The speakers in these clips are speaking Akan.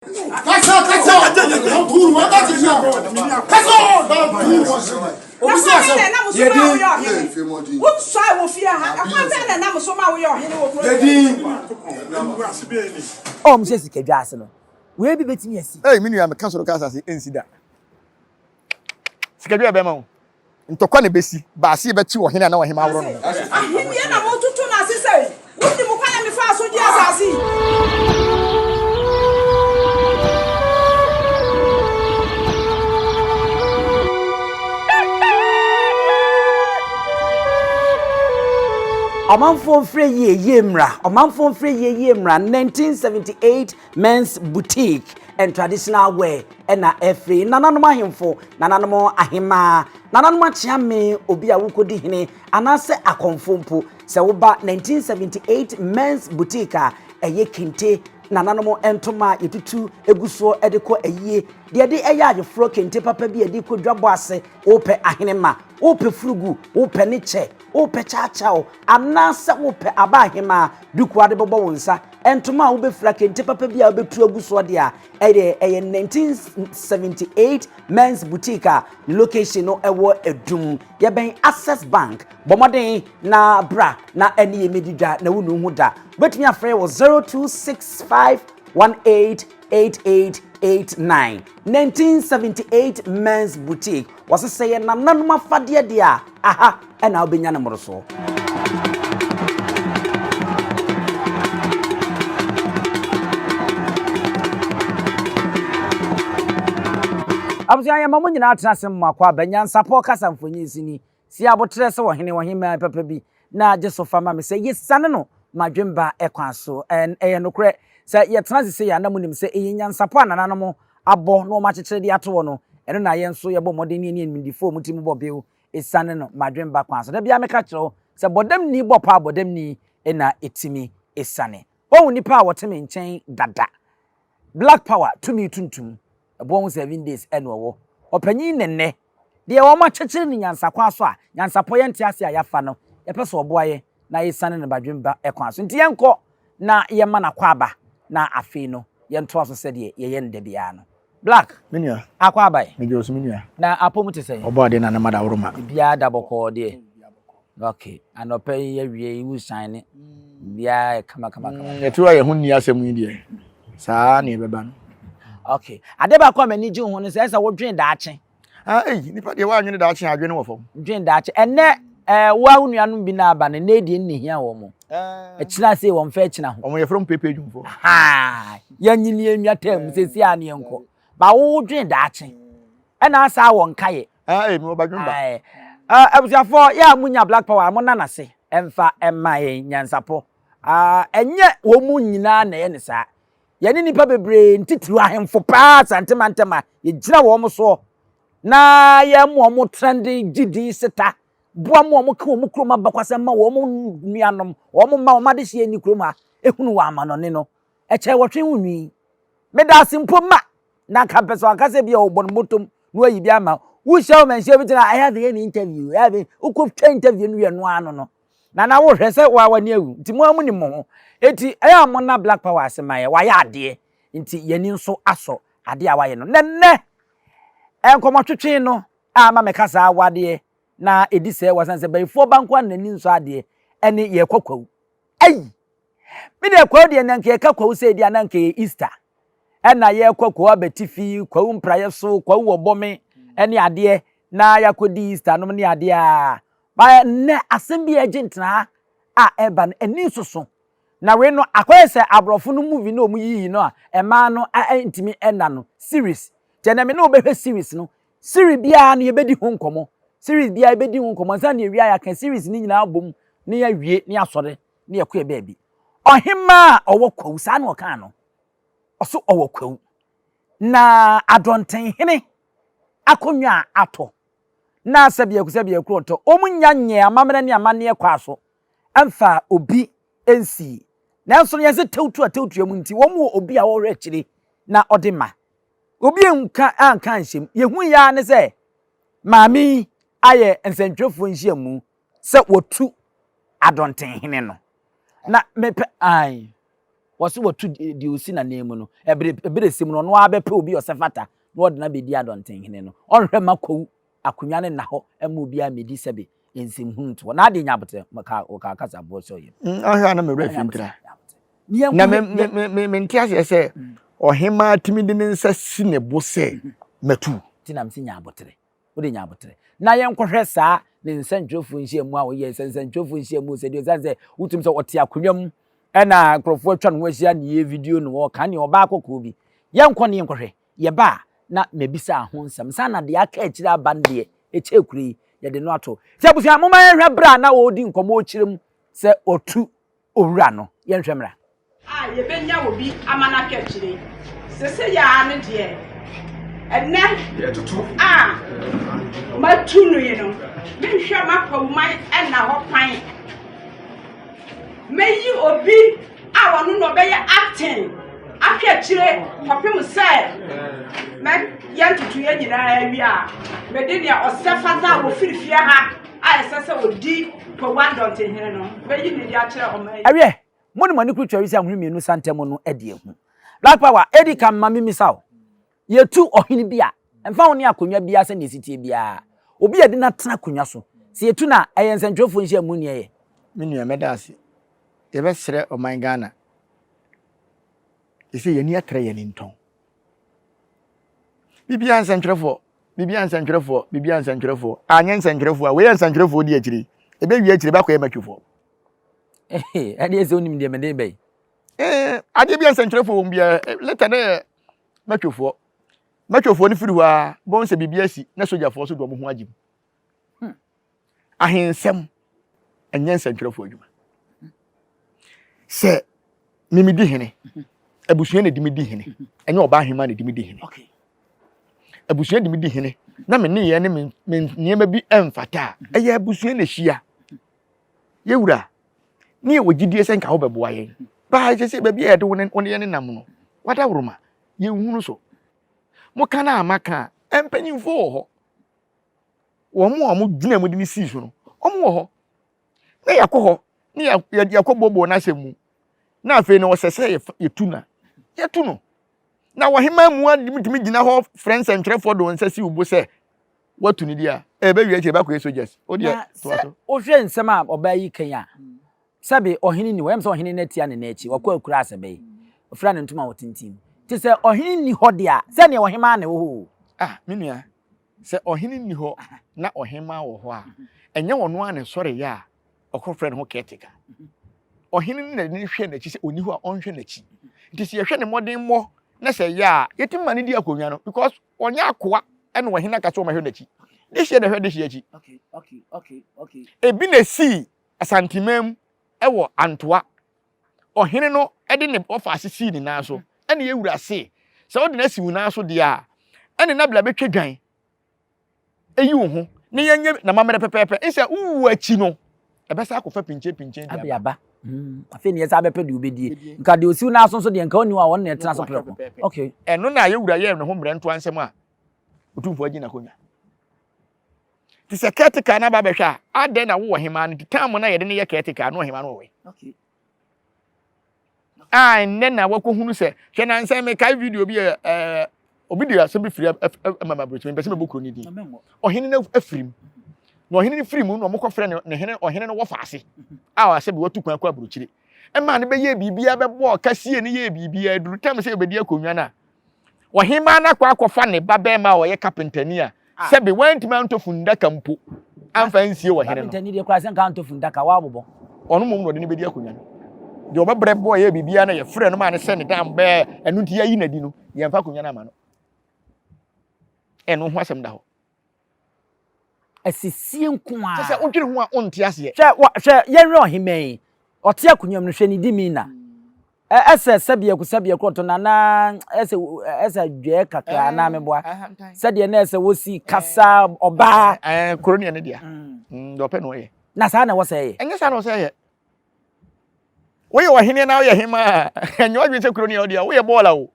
We be betting yes. Hey, me am cancel case incident. Sikadua be ma wo. Ntokwa ne besi, ba ase be ti wo hene na wo hema woro no. Ahimie na mo tutu na asese. Wundi mu kwa na me fa so di asasi. Omanfo mfre ye mra. Omanfo mfre ye mra 1978 men's boutique and traditional wear na efre nananom ahemfo nananom ahema nananom achiame obi a wukodi hene anase akonfompo se wo ba 1978 men's boutique a eye kente nananom entoma yetutu eguso edeko eyie de eye agefro kente papa bi edi kodwabo ase ope ahenema ope frugu ope neche ope chachao anase ope abahema duku ade bobo wonsa entoma wo be fra kente papa bi a obetu aguso de a eye 1978 men's boutique a location no ewo edum ye ben Access Bank bomoden na bra na eni emedidwa na wonu hu da betumi afre wo 0265188889 1978 men's boutique was say na nanuma fade de a aha ena obenya ne moroso Abuja ya mamu nyina atrasem makwa ba Nyansapo kasa mfonyi sini si abotre se wo hene wo hema papa bi na jesofa ma me se yesane no madwemba ekwan so en nokre se yetrase se ya na munim se Nyansapo anana no abo no ma chekere de ato no eno na ye nso ye bo modern ni mindifo mutim bo bew esane no madwemba kwan so da bia meka kiro se bodam ni bo pa bodam ni na etimi esane wo nipa a woteme nchen dada black power tumi tuntum Bon 7 days eno opanyin nenne de wo ma chechire ni Nyansakwa so a Nyansapo ye ntia ase a yafa no ye pese oboaye na yesane ne badwemba ekwan so ntie enko na ye ma na kwaba na afi no ye nto aso se de ye nde bia no black Menua. Akwaba Me jos menua. na apomu te se Obo de na mada woroma. bia da boko de okay anopa ye wie you shine bia kama Yetuwa ye hunni asem yi de. Saa na ebeba no. okay adeba kwa mani ji ho no se wodwen daache Nipa de wa anwene da ache adwene wo fam. Dwen daache enne wa unuanu bi na aba ne na-edi nnihia wo mo ekira se wo mfa ekina ho Omo ye from pepe dwumfo. ha ya nyini enwa tam sesi ane enko ba wo dwen daache ena asa wo nkaye Me wo badwemba. abusiafo ya munya black power mo nana se emfa emaye Nyansapo enye wo mu nyina na ye ne sa yani nipa bebre ntitiru ahemfo pa santema ye gina wo mo so na ye mo trending gidi seta boa mo ka wo kroma bakwasem ma wo mo nuanom wo mo ma wo ma de hie ni kroma ehunu wa ama no ne no eche wotwe hunwi meda simpo ma na ka peso akase bia obon motom no ayi bia ma wo show man share bitina I have any interview I have ukoptwa interview no ye no ano no na wo hwese wa wani awu nti mo amu ni mo eti aya mo na black power asemaye wa ya ade nti yani nso aso ade a waye no nenne enkomotwetwe no ama mekasa awade na edise wasanse bayfo bankwa nani nso ade ene ye kwakwawu ai me de kwawu de nanke kakwawu se de nanke Easter ena ye kwakwawu abetifi kwawu mpraye so kwawu obome ene ade na yakodi Easter no ne ade a ba ne asembi agentna a eba eni soso na we no akwese abrofo no movie no omuyi no a ema no ntimi ena no series tena me no obehwe series no series bia no yebedi ho nkomo series bia yebedi ho nkomo san na ewia ya kan series ni nyina abom ni awie ni asore ni yakọ baabi ohima owo kwawu sa na oka no oso owo kwawu na adonten hene akonwa ato na asabia kronto omunya nye amamre ne amane kwaso amfa obi ensi nanso no yeze tewtu mu nti wo mu obi a wo rekire na odema obi enka anka nhyem yehu ya ne se maami aye nsentwefo nhyiamu se wotu adonten hene no na mepe ai was what to the Usina name no every similar no abepe obi osefata no na be di adonten hene no onhwe makwu akunya ne na ho amubia medi sebe ensim hunto na de nyabote maka okakasa bo so ye ahwa na me refi ntra na me ntiase se Hemaa timi de nsa sinebo se matu tinam si nyabotere wo de nyabotere na yenkohwe saa ne nsantwofo nhyiamu a wo ye nsantwofo nhyiamu se de zanze wutum se wote akonwam ena krofo atwa no ahia ne ye video no wo ka ne oba akoko bi yenkɔ ne yenkohwe ye ba na mebisa ho nsam sa na de aka akira bande echekuri ye de no ato se abusia moma yenhwe bra na wo di nkomo okirem se otu owura no yenhwe mra ye benya obi amana ka akire sese ya ne de enne ye tutu matunu ye no menhwe mapawman ena ho pan meyi obi a wonu no be acting Appiah chire popem say me yantutu ye nyina wi a me de dia osefata wo firifie ha a esese odi po wandonte hene no meyi ne dia chire o mai awie moni mani kutwa wi say ahunu santem no ade ehu Black Power edi kam mami misaw yetu ohini bia emfa woni akonwa bia se ne sitie bia obi yedi na tena konwa so se yetu na eyensentwofo nhia mu ne ye menua medase ye be sere o man Ghana ise ye ni atre ye ni nton bibia nsentwofo anya nsentwofo a we nsentwofo di akiri ebe wi akiri ba kwa ye matwofo ade ese onim de mede be ade bia nsentwofo bia leta na matwofo ni firi wa bon se bibia si na sojafo so do mo ho agim ahensem anya nsentwofo adwuma se mimidi hene abusua na dimidi hene enya oba Hemaa na dimidi hene okay abusua dimidi hene na me ne ye ne niema bi emfata eye abusua na hia ye wura ne ye wogidie se nka ho beboa ye ba je se ba bi e de woni ye ne nam no wada wuruma ye hunu so mo kana amaka empanyimfo ho wo mo dwuna mu de ni si so no omo ho na yakɔ ne yakɔ bobo na hyɛmu na afei na wɔsɛsɛ yetuna yetuno na wo Hemaa mu adimtimi gina ho friends and trefo do nsasi ubo sɛ watu ni dia ebe wi ache ba ko soldiers o dia to aso o hwɛ nsɛm a ɔba yi kan a sabe ɔhene ni wɔyam sɛ ɔhene na tia ne na akyi wɔkɔ akura asɛbɛ ofra ne ntoma wɔtintim ti sɛ ɔhene ni hɔ dia sɛ ne Hemaa na wo ho menua sɛ ɔhene ni hɔ na Hemaa wɔ hɔ a ɛnyɛ wɔno a ne sɔre ya ɔkɔ friend ho ketika ɔhene na ne hwɛ na akyi sɛ oni hɔ a ɔnhwɛ na akyi nti sɛ yɛhwɛ ne modern mmɔ na sɛ ya yetima ne di akonwa no because ɔnya akoa ɛna ɔhene ka so ɔmahwɛ na akyi de hye na hwɛ de hye akyi okay ebi na si asantimam ɛwɔ antoa ɔhene no ɛde ne ɔfa asisi ne nan so ɛna yɛwura se sɛ ɔde na si wo nan so de a ɛne na bla betwa dwan eyi wo ho ne yɛnyɛ na mamere pɛpɛpɛ ɛsɛ uwu akyi no ɛbɛsa akɔfa pinche de aba afi ne yɛsa bɛpɛ de obedie nka de osiw na aso so de nka oni wa wɔn na ɛtena so prɛko okay ɛno na yɛwura yɛ ne ho mmerɛ nto ansɛm a otumfo agi na konya ti sɛ ketika na ba bɛhwɛ a adɛn na wo Hemaa no time na yɛde ne yɛ ketika no Hemaa no wɔ okay nne na wakohunu sɛ hwɛ na nsɛm me kai video bi obi de asɛm bi firi mama brochim mpɛsɛ mebokro ni di ɔhene na afirim na ɔhene ne firim no ɔmokɔ frɛ ne hene ɔhene no wɔfa ase a asɛ bi watu kwan akɔ abrochire ɛma ne bɛyɛ bibia bɛbɔ kasie ne yɛ bibia duru tam sɛ obedi akonwa na Hemaa na akɔfa ne ba bɛma a ɔyɛ kapentani a sɛ bi wantima antofu ndaka mpo amfa nsie wɔ hene no kapentani de kora sɛ nka antofu ndaka wa abobɔ ɔno mom no de ne bedi akonwa no de obabre boy ye bibia na ye frɛ no ma ne sɛ ne dam bɛ ɛnu nti yayi nadi no ye mfa konwa na ma no ɛno ho asɛm da hɔ asisie nko a sɛ odwene ho a onte ase hwɛ yenre Hemaa ɔte akonwam no hwɛ ne di mi na ɛsɛ sɛbia ku sɛbia kroto na na ɛsɛ dwe kakra na meboa sɛde na ɛsɛ wosi kasa ɔba koroni ne dia do pɛ no ye na saa na wɔsɛ ye ɛnyɛ saa na wɔsɛ ye wo ye ɔhene na wo ye Hemaa ɛnyɛ ɔdwe sɛ koroni ɔdia wo ye bɔɔla wo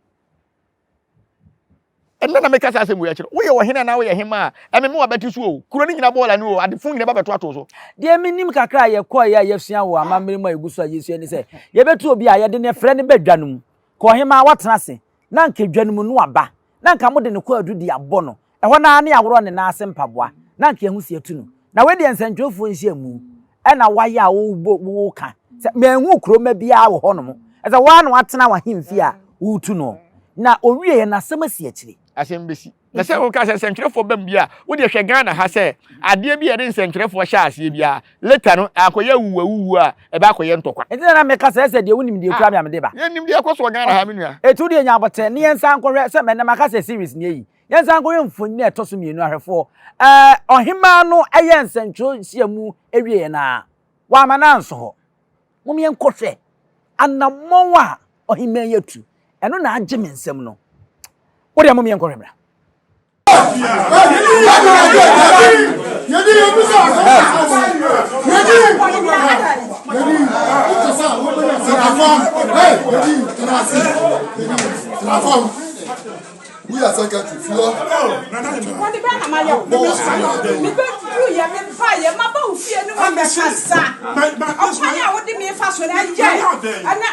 ɛnna na meka sase mu ya kyerɛ wo yɛ ɔhene na wo yɛ Hemaa ɛme me wa bɛti so o kuro ni nyina bɔɔla ni o adefo nyina ba bɛto ato so de minim kakra ye kɔ ya yɛsua wo amamere mu agusu a yɛsua ni sɛ yɛbɛtu obi a yɛde ne frɛ ne badwa no mu kɔ Hemaa watena se na nka dwa no mu no aba na nka mode ne kɔ adu di abɔ no ɛhɔ na ne aworo ne na ase mpaboa na nka ehu sie tu no na we de nsɛntwofo nhia mu ɛna wayɛ a wo ka sɛ manhu kuroma bia wo hɔ no mo ɛsɛ wa na watena wa hemfi a wo tu no na owie na asɛm asi akyire asɛm besi na sɛ wo ka sɛ nsɛntwerɛfo bam bia wo de hwɛ Ghana ha sɛ adeɛ bi yɛ de nsɛntwerɛfo hyɛ aseɛ bia later no akɔyɛ wuwu a ɛba akɔyɛ ntɔkwa ɛnti na meka sɛ deɛ wonim deɛ kura me amede ba yɛnim deɛ ɛkɔ so Ghana ha me nua etu de nya abɔtɛ ne yɛnsa nkɔhwɛ sɛ mɛnam aka sɛ series ne yi yɛnsa nkɔhwɛ mfoni na ɛtɔ so mienu ahwɛfo ɔhemaa no ɛyɛ nsɛntwerɛ nsia mu ewie na wa ma na nso hɔ mom yɛn kɔhwɛ anammɔn a ɔhemaa yɛtu ɛno na agye me nsɛm no wo de mom yɛn kɔhwɛ bra We are secretary floor. What the brand am I? Me be you ya me fire ma ba ofie ni wa me kasa. Opanya wo de me fa so na je. Ana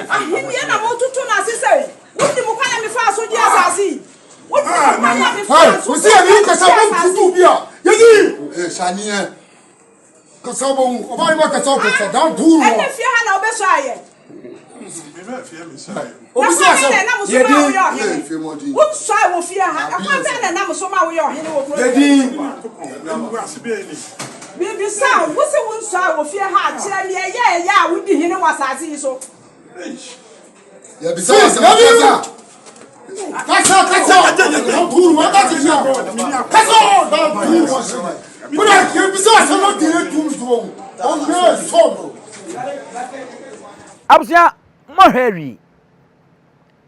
ahimie na mo tutu na ase se. Wo di mo kwa me fa so di asasi. Wo di mo kwa me fa so. We see you kasa bo tutu bia. Yegi. Shanie. Kasa bo o ba ma kasa ko sa down duro. E me fie ha na obeso aye. Me fie me say. Obusia na mo so ma wo yo. Wo so aye wo fie ha. E kwa be na mo so ma wo yo hene wo pro. Yedi. Bibi sa wo se wo so aye wo fie ha kire ne ye ya wo di hene wasase yi so. Ya bi sa kasa. Kasa. Duro wa ka ti ya. Kasa. Duro. Kuna ke bi sa no dire tum so. O me so. Abusia mohweri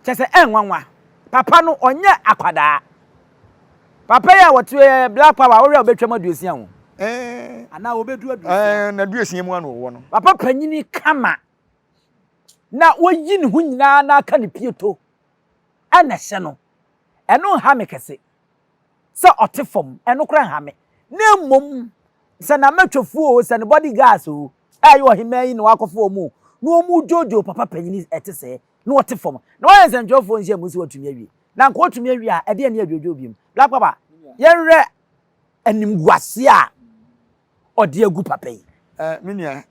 chese enwanwa papa no onye akwada papa ya wotu black power wo re obetwa maduosia ho ana obedu aduosia na duosia mu ano wo no papa panyini kama na woyi ne ho nyina na aka ne pieto ana hye no eno ha me kese se otefom eno kra ha me na mom se na matwofu o se ne body gas o ayo Hemaa yi no akofo mu no mu jojo papa panyini etese no otefom na wa nsentwofo nhia mu si watumi awie na nko otumi awie a ede ne adwojo biem black papa yenre animguase a ode agu papa yi menia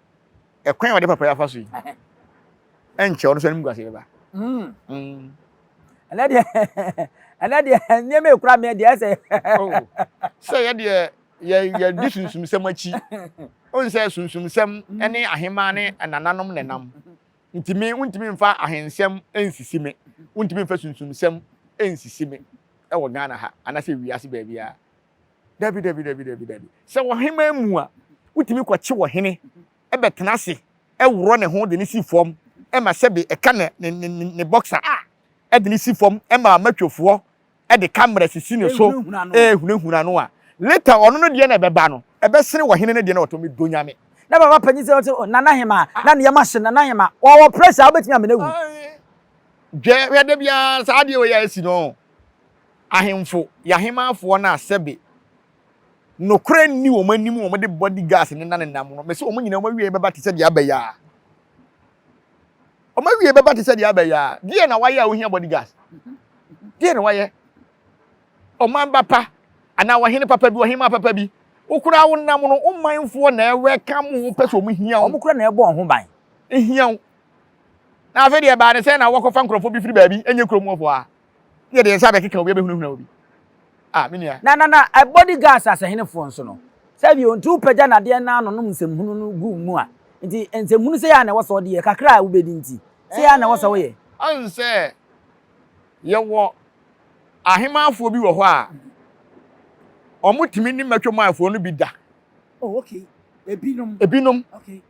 ekwan ode papa ya fa so yi enche ono so animguase ba anade nyeme ekura me de ese so ye disunsum sem achi on say sunsum sem ene Hemaa ne nananom nenam ntimi untimi mfa ahensem ensisi me untimi mfa sunsum sem ensisi me e wo Ghana ha anase wiase ba bia dabi se wo Hemaa mu a utimi kwache wo hene e betena se e woro ne ho de ne si fom e ma sebe e ka ne boxer e de ne si fom e ma matwofo e de camera sisi ne so hunahuna no a later ono no de na beba no e be sene wo hene ne de na otomi donyame na baba panyi se nana Hemaa na ne yamahye nana Hemaa wo pressure obetimi amena wu je we de bia sa de we ya esi no Akyemfour ya Hemaafo na sebe no kra ni wo manim wo de body gas ne na nam no me se wo nyina wo wie beba te se de abaya o ma wie beba te se de abaya die na waye a wo hia body gas die na waye o ma bapa ana wo hene papa bi wo Hemaa papa bi ukura wonam no umanfo na welcome person mu hia wo omukura na ebo ho ban ehia wo na afa de ba ne se na wokofa nkrofo bi firi baabi enye kromu ofo a ye de nsa be keka obi behunahuna obi menia na body gas as hene fo nso no sabi ontu pagya na de na no nsɛmhunu no gu mu a nti nsɛmhunu se ya na woso de ye kakra wo bedi nti se ya na woso wo ye anse ye wo Ahemaafo bi wo hɔ a omutimi ni matwomaafo no bi da oh okay ebinom okay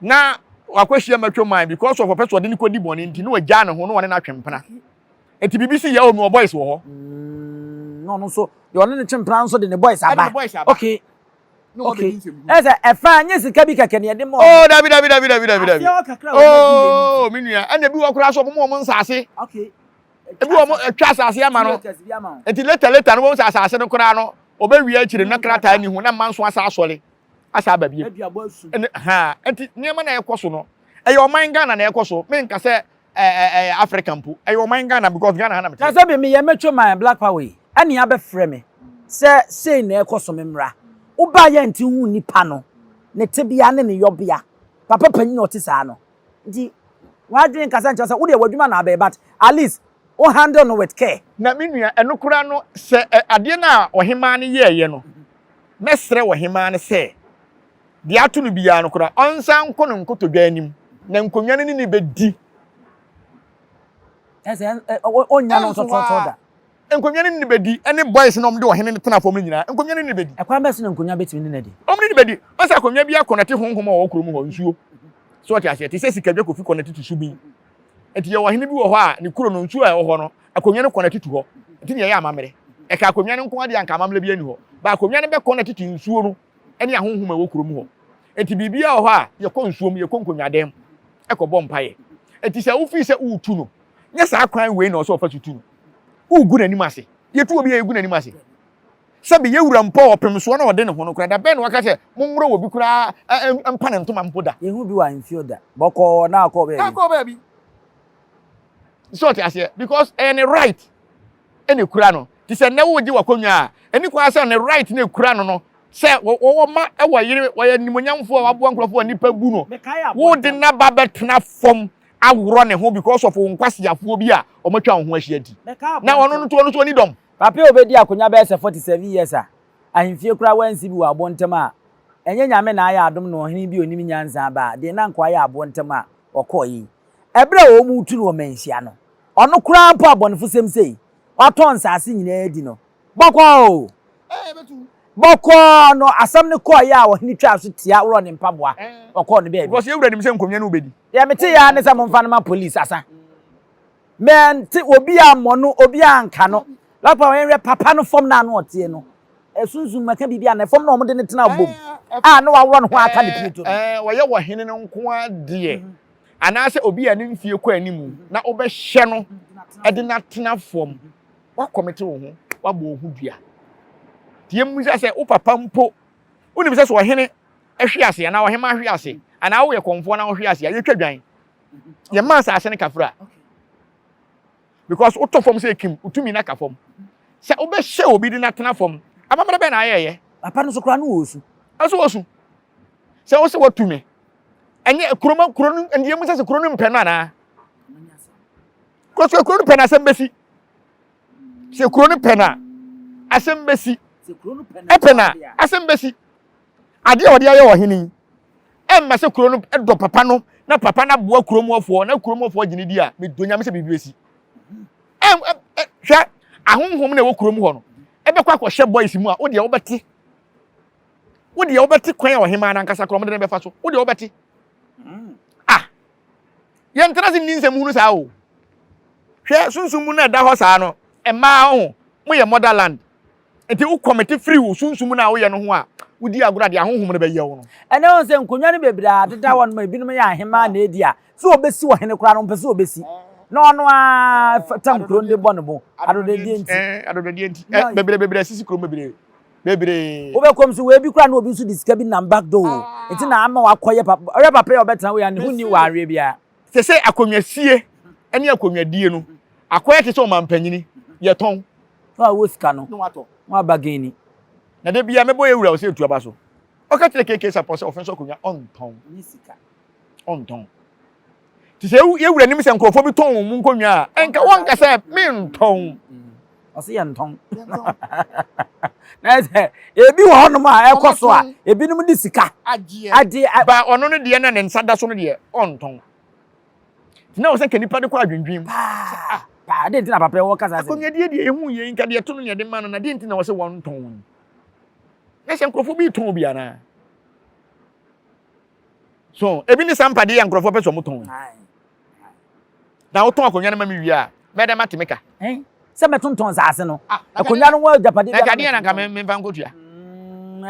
na wakwahia matwomaa because of person de ni kodi bone nti no wagya ne ho no wone na twempena enti bibisi ya o mi boys wo hɔ no so you only chempena so de ne boys aba okay no okay ese efa anye sika bi keke ne de mo oh dabi oh minua ene bi wo kura so mo nsase okay ebi wo atwa asase ama no enti later no wo asase no kora no obewie akire na krata ni hu na manso asa asole asa babie ha enti niema na ekoso no eyo oman Ghana na ekoso me nka se African pu eyo oman Ghana because Ghana na me na se be me ye metwo man Black Power ani abefre me se sei na ekoso me mra wo ba ye nti hu nipa no ne tebia ne ne yobia papa panyin o tisa no nti wa dwen kasa nche se wo de wadwuma na abe but at least o handle no with care na menua enokura no se ade na ohema ne yeye no mesre ohema ne se de ato no bia no kura onsan ko no nkotodwa anim na nkonwa ne ni bedi ese onya no so da nkonwa ne ni bedi ene boys na omde ohene ne tena fom nyina nkonwa ne ni bedi ekwa besi na nkonwa betimi ne di omne ni bedi onsa konwa bia konete honhom a wokuro mu ho nsuo so ati ase ti se sika bia kofi konete to subi enti ye ohene bi wo ho a ne kuro no nsuo a wo ho no akonwa ne konete to ho enti ne ye amamere eka akonwa ne nko ade anka amamere bia ni ho ba akonwa ne be konete to nsuo no ene ahonhom a wokuro mu ho enti bibia wo ho a ye ko nsuo mu ye ko nkonwa dem ekobọ mpaye enti se wo fi se utu no nya sa kwan we na so fa tutu no ugu na nim ase ye tu obi ye gu na nim ase sabe ye wura mpo opem so na ode ne ho no kra da ben waka se momro obi kura ampa ne ntoma mpoda ye hu bi wa infielder boko na akọ bi so ti ase because any right any kura no ti se na wo gi wakonwa any kwa se any right na kura no no se wo ma e wo yire wo ya nimonyamfo a wabo nkrofo nipa gu no wo de na ba betena fom aworo ne ho because of nkwasiafo bi a o matwa ho ahia di na ono no to ni dom papa obedi akonya be se 47 years a ahimfie kura wansi bi wa abontem a enye nyame na aya adom no ohini bi onim nyanza ba de na nkwa aya abontem a okoyi ebra wo mu tu no manhia no ono kura mpo abonefo sem sei waton sase nyina edi no boko betu boko no asam ne ko ya ohini twa so tia woro ne mpaboa oko no be because ewura nim se nkomnya no obedi ya meti ya ne sa momfa na police asa men ti obi amono obi anka no lapa wenwe papa no fom na no otie no esunsun maka bibia na fom na omde ne tena bom no wawro no ho aka ne pito wo ye wo hene no nko ade ana se obi ya ne mfie kwa animu na obehye no ede na tena fom wa komete wo ho wa bo ho dua tie mu se wo papa mpo unim se so hene ehwe ase na wo hema hwe ase ana wo ye konfo na wo hwe ase ye twadwan ye man sa ase ne kafra because wo to fom se kim utumi na ka fom se obehye obi de na tena fom amamre be na ayeye papa no so kra no wosu wosu se wo se watumi enye kuro no ndie mu se kuro no mpe no ana ko kuro no pe na sembesi se kuro no pe na asembesi se kuro no pe na epena asembesi ade ode aye wo hini emma se kuro no edo papa no na papa na boa kuro mu ofo na kuro mu ofo gine di a me donya me se bibiresi hwa ahonhom na wo kuro mu ho no ebe kwa hye boys mu a wo de wo beti kwan wo hema na nkasa kuro mo de be fa so wo de wo beti ye ntra sin ninsem hunu sa o hwe sunsun mu na da ho sa no emma ho mo ye motherland enti wo committee free wo sunsun mu na wo ye no ho a wo di agora de ahonhom na be ye wo no ene won se nkonwa ne bebra deda won ma binum ya hema na edi a so obesi wo hene kura no pese obesi no ono a tam kuro nde bo no bo adodedi enti bebre sisi kuro bebre obekom so we bi kura no obi so disika bi na back door enti na ama wakoye papa ya obetana we ya ne huni wa awe bia se akonwasie ene akonwadie no akoye te so mampanyini ye ton wo sika no wa bageni na de bia mebo ye wura o se etu aba so o ka tire keke support se offense akonwa on ton ti se ye wura nim se nkrofo bi ton mu nkonwa enka wonka se me ton o se ye nton na se ebi wo hono ma ekoso a ebi nim di sika ade ba ono no de na ne nsada so no de on ton na o se kanipa de kwa adwendwem pa de ntina papa wo kasa se akonya de ehu ye nka de to no ne de ma no na de ntina wo se won ton na se nkrofo bi ton bi ana so ebi ni sampade ya nkrofo pe so mo ton na wo ton akonya na ma mi wi a me de matemeka se metonton saase no akonya no wa japade na kade na ka me mfa nkotua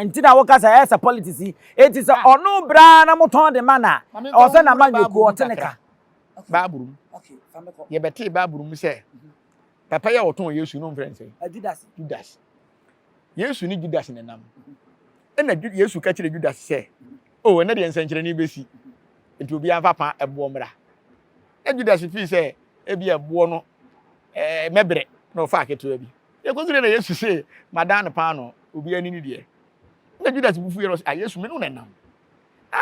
ntina wo kasa esa politics eti se ono bra na moton de mana o se na manyoku o teneka baburum ye beti baburum se papa ya oton Yesu no mfrɛ nsɛ Judas Yesu ni Judas ne nam na Yesu ka kyerɛ Judas sɛ o na de nsɛnkyerɛ ni besi nti obi anfa pa ɛboɔ mmra na Judas fi sɛ ebi ɛboɔ no mɛbrɛ na ofa aketewa bi ye ko na Yesu sɛ madan ne pa no obi ani ni de na Judas bufu yɛ no Yesu me no ne nam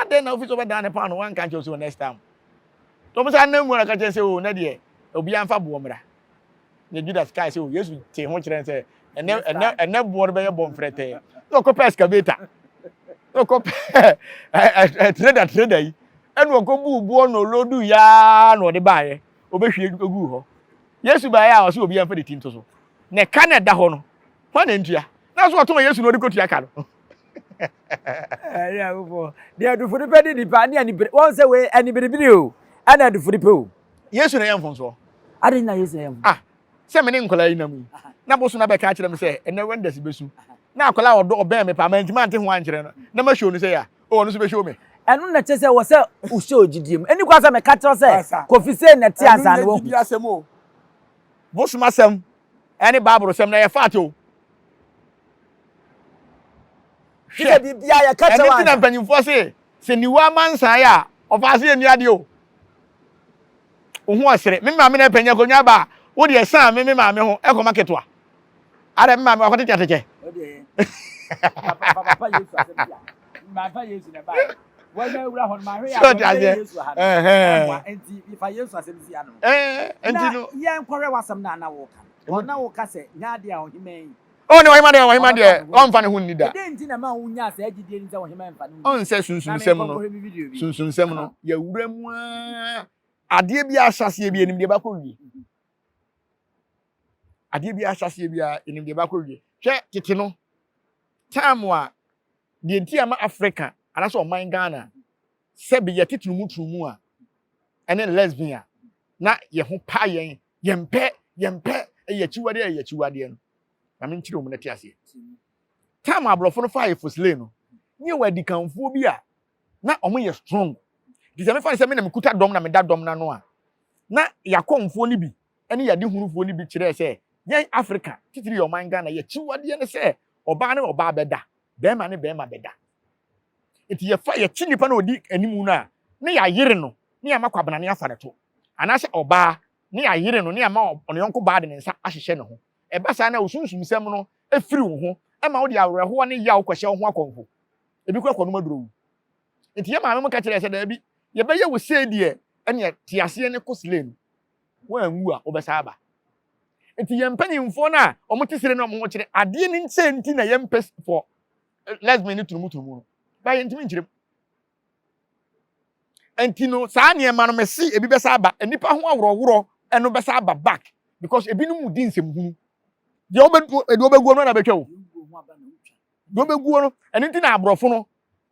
then na office over dan ne pa no wan kan kyerɛ so next time to mo sa na mu na ka kyerɛ sɛ o na de obi anfa boɔ mmra na Judas kai sɛ o Yesu te ho kyerɛ sɛ ene boɔ no bɛyɛ bɔ mfrɛtɛ no ko excavator no ko trader yi enu ko bu boɔ no lodu ya na ɔde baaye obehwie egu hɔ Yesu baaye a ɔsɛ obi anfa de tinto so ne ka na da hɔ no hɔ na ntua na so ɔtɔn Yesu no de kotua ka no ya go dia do fudi pe di pa ni ani won say we ani biribiri o ana do fudi pe o Yesu na yɛmfo so ade na Yesu yɛmfo sɛ me ne nkola yi na mu na bo so na bɛka kyerɛ me sɛ ene wenda si besu na akola ɔdɔ ɔbɛn me pa ma ntima ante ho ankyerɛ no na ma show no sɛ ya o no so be show me ɛno na kyerɛ sɛ wɔ sɛ wo show gidiem ɛni kwa sɛ me ka kyerɛ sɛ kofi sɛ na ti ansa no wo bi asɛm o bo so masɛm ɛne Bible sɛm na yɛ fact o hwɛ bibia yɛ ka kyerɛ wa ɛne tina mpanyimfo se niwa mansa ya ɔfaase yɛ nuade o ho ɔsere me maame na panya konya ba wo de ɛsan me maame ho ɛkɔma ketwa are me maame akɔte kyateke papa Yesu asɛm ma Yesu na ba wɔna wura hɔ ma hwɛ ya Yesu ha enti ifa Yesu asɛm si ano enti no yɛn kɔrɛ wasɛm na wo ka sɛ nyaade a ɔhemɛn oh ne wahima de ɔmfa ne ho ni da enti na ma wonya sɛ agidie ni sɛ ɔhemɛn mfa ne ɔnsɛ sunsunsɛm no ya wura mu ade bi ahyase bi enim de ba kɔ wie ade bi ahyase bi enim de ba kɔ wie hwɛ tete no time a de nti ama Africa anaso ɔman Ghana sɛ bi yɛ titunu mutumu a ɛne lesbian na yɛ ho pa yɛmpɛ ɛyɛ chiwade no na me nkyire mu na te ase time abrɔfo no fa yɛ fosile no nye wadi kanfo bi a na ɔmo yɛ strong dise me fa sɛ me na mekuta dom na me da dom na no a na yakɔmfo ni bi ɛne yade hunufo ni bi kyerɛ sɛ yɛn Africa titiri yɛ ɔman Ghana yɛ chiwade ne sɛ ɔbaa ne ɔbaa bɛda bɛrima ne bɛrima bɛda enti yɛ chi nipa na odi animu no a ne yɛ yere no ne yɛ makwa banane afa ne to anase ɔbaa ne yɛ yere no ne yɛ ma ɔnonko baa de ne nsa ahyehyɛ ne ho ɛba saa na osunsumsɛm no efiri wo ho ɛma wo de awerɛho ne yaw kɔhyɛ wo ho akɔmfo ebi kɔ kɔnoma duro enti yɛ maame mo ka kyerɛ sɛ da bi yɛ bɛyɛ wo sɛ deɛ ɛne te ase ne kosile no wo anwu a wo bɛsa aba enti yɛ mpanyimfo na ɔmo te sire na ɔmo ho kyerɛ ade ne nkyɛ nti na yɛ mpɛ for lesbian ne tunumu no ba yɛ ntimi nkyerɛ enti no saa ne ma no mesi ebi bɛsa aba enipa ho aworɔworɔ ɛno bɛsa aba back because ebi no mu di nsɛm hunu deɛ obɛguo no na bɛtwa wo deɛ obɛguo no ɛno nti na aborɔfo no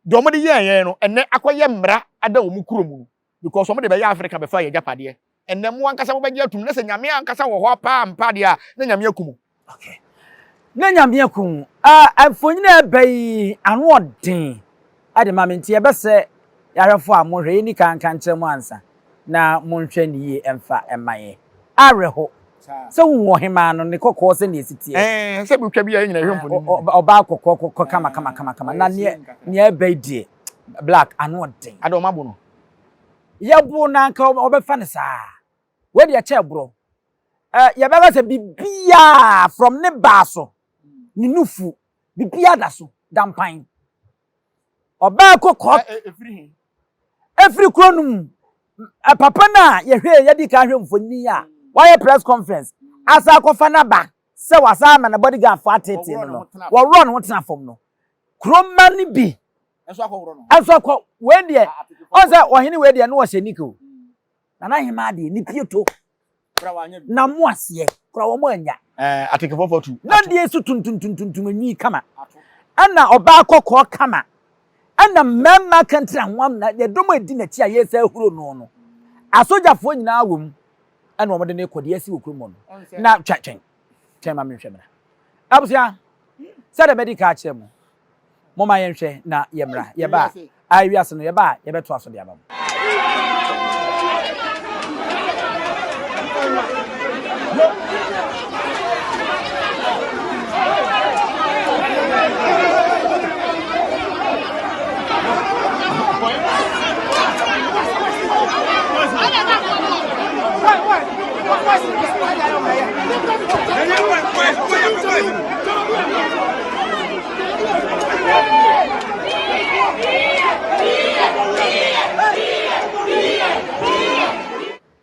deɛ ɔmo de yɛn no ɛnɛ akɔyɛ mmara ada wɔ mu kuro mu because ɔmo de bɛyɛ Africa bɛfa yɛ japadeɛ ɛnɛ mo ankasa wo bɛgye atum na sɛ nyame ankasa wɔ hɔ pa ampa deɛ a na nyame akum okay na nyame akum afonyina bɛyi ano ɔden ade ma menti yɛbɛsɛ yarefo a mo hwɛ yi ni kan kyerɛ mo ansa na mo nhwɛ ne yie ɛmfa ɛmayɛ areho sɛ wo Hemaa no ne kokɔ sɛ ne sitie sɛ bi twa bi ya nyina hwemfo ni oba kokɔ kama na ne bai die black ano den ade ma bo no yɛbo na nka obɛfa ne saa we de kyɛ bro yɛbɛba sɛ bibia from ne baaso ne nufu bibia da so dampan oba kokɔ every kronum papa na yɛhwɛ yɛdi ka hwemfo ni a why press conference asa kofa na ba se wasa ma na bodyguard for atete no wo run ho tena fom no kroma ni bi enso akọ we de on say ohene we de no wo hyeniko na Hemaa de ni pieto na mo ase kra wo mo anya ateke fofotu na de esu tuntuntuntuntum anyi kama ana oba akọkọ kama ana memma kantra nwam na de domo edi na chi a yesa huro no asojafo nyina awom ana omo de ne kode asi okromo no na twatwen ma me hwemra abusia say the medical check mo ma yenhwe na yemra yeba ai wiase no yeba yebeto aso de abam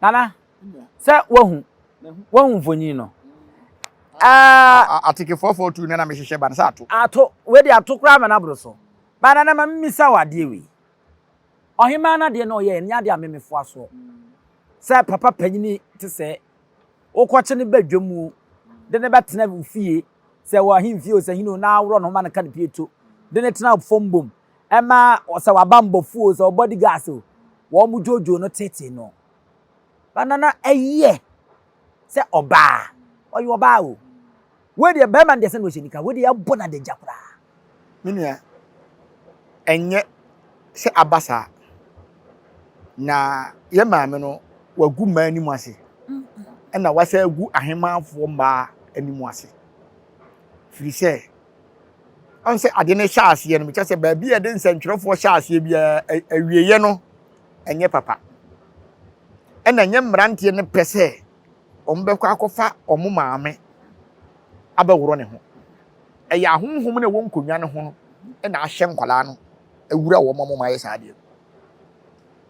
Nana. Se wahu mfonyi no. Article 442 na me hyehyɛ ba na sa ato. Ato we dey ato kra ma na bro so. Ba na ma mmisa wade we. Ohima na de no ye nya de amemefo aso. Se papa panyini te se okwoche ne badwamu de ne betena fie se wo ahemfie o se hino na awro no ma na ka ne pieto de ne tena fombom ema o se wabambofu o se bodyguards o wo mu jojo no tete no. Banana eye se oba oyo oba o we dey be man dey se no hyenika we dey abo na de jakura Minia enye se abasa na ye maame no wagu ma animu ase na wasa agu ahemanfo mba animu ase firi se on se ade ne hya ase ye no me se ba bi e de nsantwerefo hya ase bia awieye no enye papa ena nye mrantie ne pese ombekwa akofa omo maame abaworo ne ho eya ahonhom ne won konwa ne ho ena ahye nkwala no awura wo momo maye saade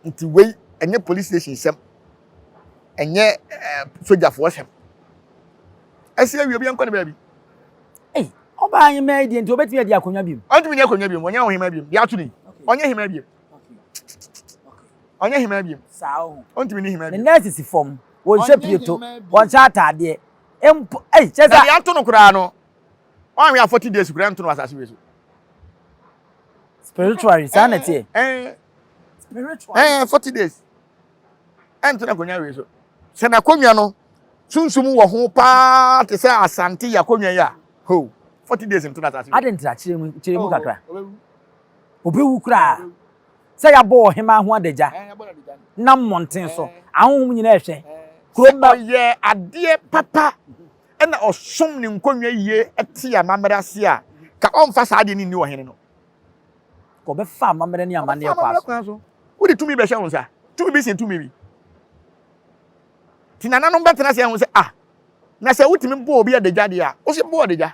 nti wei enye police station sem enye soldier force sem ese awie bi enko ne baabi oba anyi me di nti obetimi adi akonwa biem ontimi ni akonwa biem onye ohima biem ya to ni onye hima biem onye hima biem sao ontimi ni hima biem the nurse is form won shapieto won cha atade empo cheza ya to no kura no on we 40 days kura nto no asase we so spiritual insanity spiritual 40 days ento na konya we so se na konwa no sunsum wo ho pa te se asante ya konwa ya ho 40 days nto na asase adentira chiremu kakra obewu kura se ya bo hema ho adagya na monten so ahonhom nyina ehwe kromba ye ade papa ena osom ni nkonwa yie ete ya mamra se a ka onfa saade ni ni ohene no ko be fa mamra ni amane kwaso wo de tumi be hye wonsa tumi bi sin tumi bi tinana no betena se ho se na se wutimi bo obi adagya de a wo se bo adagya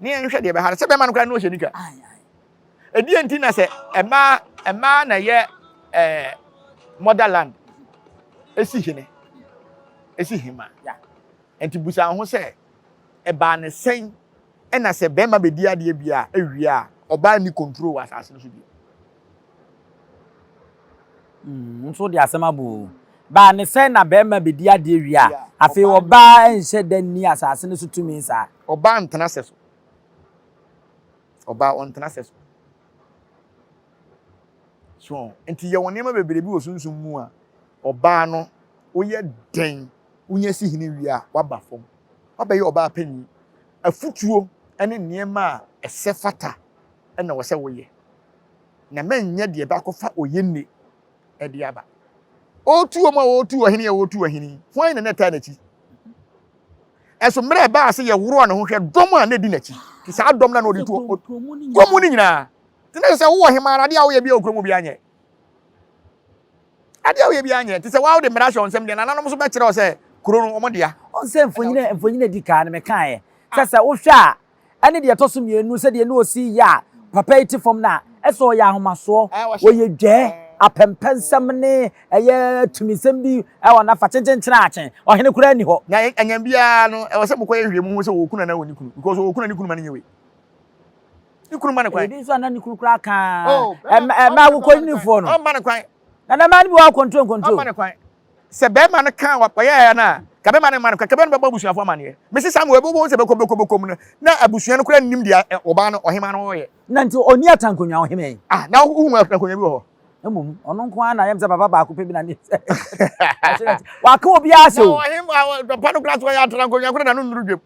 ni enhwe de be ha se be ma no kra no hyenika edi enti na se ema na ye motherland esi hene esi Hemaa ya enti busa ho se eba ne sen ena se be ma be di ade bia awie a oba ni control asase no so bi nso de asemabu ba ne sen na be ma be di ade awie a afi oba enhye dani asase no so tumi sa oba ntena se so oba ontena se so enti ye woni ma bebre bi wo sunsun mu a oba no woyɛ den wonya si hini wi a waba fom waba ye oba pani afutuo ene niema a ese fata ena wo se woyɛ na manya de ba kofa oyenne e de aba otuo ma otuo hini ya otuo hini hwan na neta na chi eso mre ba ase ye woro ne ho hwɛ dom a na di na chi ti sa dom na no di tuo komu ni nyina tena se wo Hemaa ade a wo ye bi okromu bi anye ade awe bi anye ti se wa wo de mrahwe onsem de nananom so be kire o se kuro no omodea onse mfonyina di ka na me kan ye sese wo hwe a ane de to so mienu se de na osi ya papa iti fom na eso ya ahomaso wo ye dwe apempensem ne eye tumisem bi e wona fa chenchen achen ohene kura ni ho na anyam bia no e wo se mkoye hwe mu se wo kuna na woni kunu because wo kuna ni kunu ma ne yewe ni kunu ma ne kwan e so na ni kunu kura kan ma wo ko ni fo no o ma ne kwan na man bi wa control o ma ne kwan se be ma ne kan wa pa ya na ka be ma ne ka be no be abusuafo amane me se Samuel bo bo se be kobekom na abusua no kura nim dia oba no Ohema no ye na nti oni atankonwa Ohema na hu atankonwa bi ho emum ono nko ana yem se baba ba ko pe bi na ni wa ka obi ase o Ohema pa no kura so ya atankonwa kura na no nuru dwem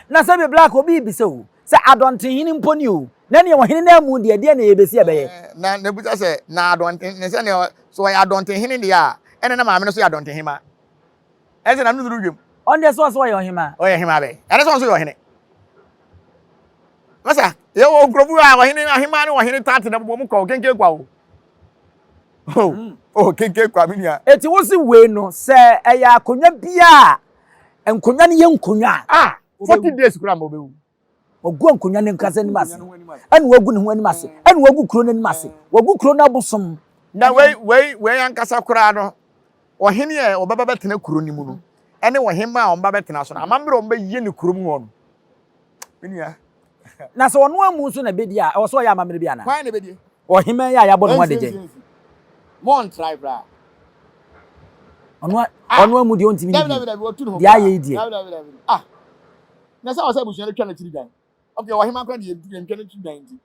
na se be black obi bi se o se adonten hini mponi o na ne Ohene na mu de na ye besi ebe ye na nebuta se na adonten ne se ne so ya adonten hini dia ene na maame no so ya adonten Hemaa ese na no nuru dwem on de so ye Ohema o ye Hemaa be ene so ye Ohene masa ye wo nkrobu a Ohene Hemaa ne Ohene tate na bo mu ko kenke Kwahu kenke Kwahu minia eti wo si we no se eya akonwa bia enkonwa ne ye nkonwa 40 days kura mo bewu ogu ankonwa ne nkasa ni mase ene wagu ne ho ani mase ene wagu kuro ne ani mase wagu kuro na bosom na we ankasa kura no Ohene e obaba betena kuro ni mu no. Ene Hemaa omba betena so na amamre omba yiye ne kuro mu no. Menua. Na so ono amu so na bedi a o so ya amamre bi ana. Kwan na bedi. Ohema ya bo no wadeje. Mon try bra. Ono amu de ontimi ni. David Dia ye die. Ah. Na sa wasa busu na twa na tiri dan. Okay, Hemaa kwan de ye ntwa na tiri dan ndi.